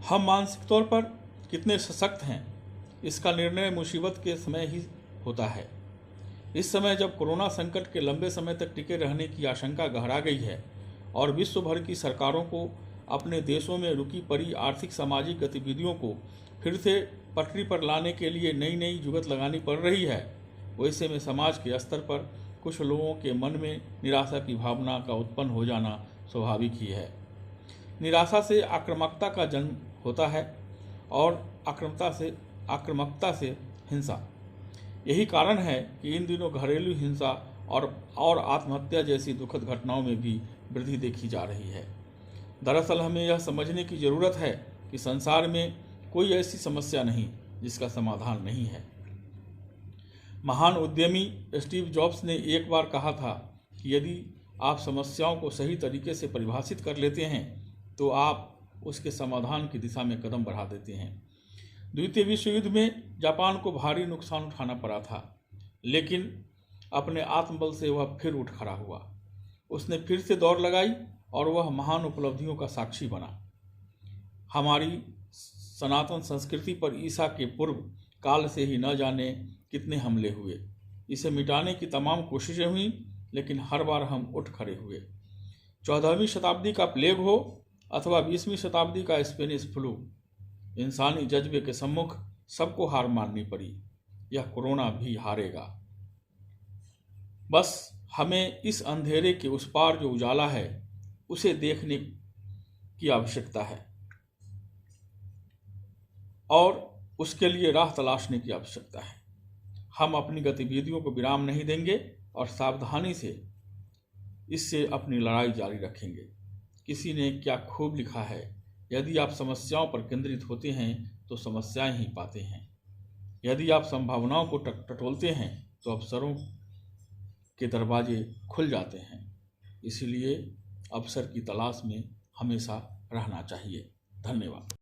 हम मानसिक तौर पर कितने सशक्त हैं, इसका निर्णय मुसीबत के समय ही होता है। इस समय जब कोरोना संकट के लंबे समय तक टिके रहने की आशंका गहरा गई है और विश्व भर की सरकारों को अपने देशों में रुकी पड़ी आर्थिक सामाजिक गतिविधियों को फिर से पटरी पर लाने के लिए नई नई जुगत लगानी पड़ रही है, वैसे में समाज के स्तर पर कुछ लोगों के मन में निराशा की भावना का उत्पन्न हो जाना स्वाभाविक ही है। निराशा से आक्रामकता का जन्म होता है और आक्रामकता से हिंसा। यही कारण है कि इन दिनों घरेलू हिंसा और आत्महत्या जैसी दुखद घटनाओं में भी वृद्धि देखी जा रही है। दरअसल हमें यह समझने की ज़रूरत है कि संसार में कोई ऐसी समस्या नहीं जिसका समाधान नहीं है। महान उद्यमी स्टीव जॉब्स ने एक बार कहा था कि यदि आप समस्याओं को सही तरीके से परिभाषित कर लेते हैं तो आप उसके समाधान की दिशा में कदम बढ़ा देते हैं। द्वितीय विश्व युद्ध में जापान को भारी नुकसान उठाना पड़ा था, लेकिन अपने आत्मबल से वह फिर उठ खड़ा हुआ। उसने फिर से दौड़ लगाई और वह महान उपलब्धियों का साक्षी बना। हमारी सनातन संस्कृति पर ईसा के पूर्व काल से ही न जाने कितने हमले हुए। इसे मिटाने की तमाम कोशिशें हुई, लेकिन हर बार हम उठ खड़े हुए। 14वीं शताब्दी का प्लेग हो अथवा 20वीं शताब्दी का स्पेनिश फ्लू, इंसानी जज्बे के सम्मुख सबको हार माननी पड़ी। यह कोरोना भी हारेगा। बस हमें इस अंधेरे के उस पार जो उजाला है उसे देखने की आवश्यकता है और उसके लिए राह तलाशने की आवश्यकता है। हम अपनी गतिविधियों को विराम नहीं देंगे और सावधानी से इससे अपनी लड़ाई जारी रखेंगे। किसी ने क्या खूब लिखा है, यदि आप समस्याओं पर केंद्रित होते हैं तो समस्याएं ही पाते हैं। यदि आप संभावनाओं को टटोलते हैं तो अवसरों के दरवाजे खुल जाते हैं। इसलिए अवसर की तलाश में हमेशा रहना चाहिए। धन्यवाद।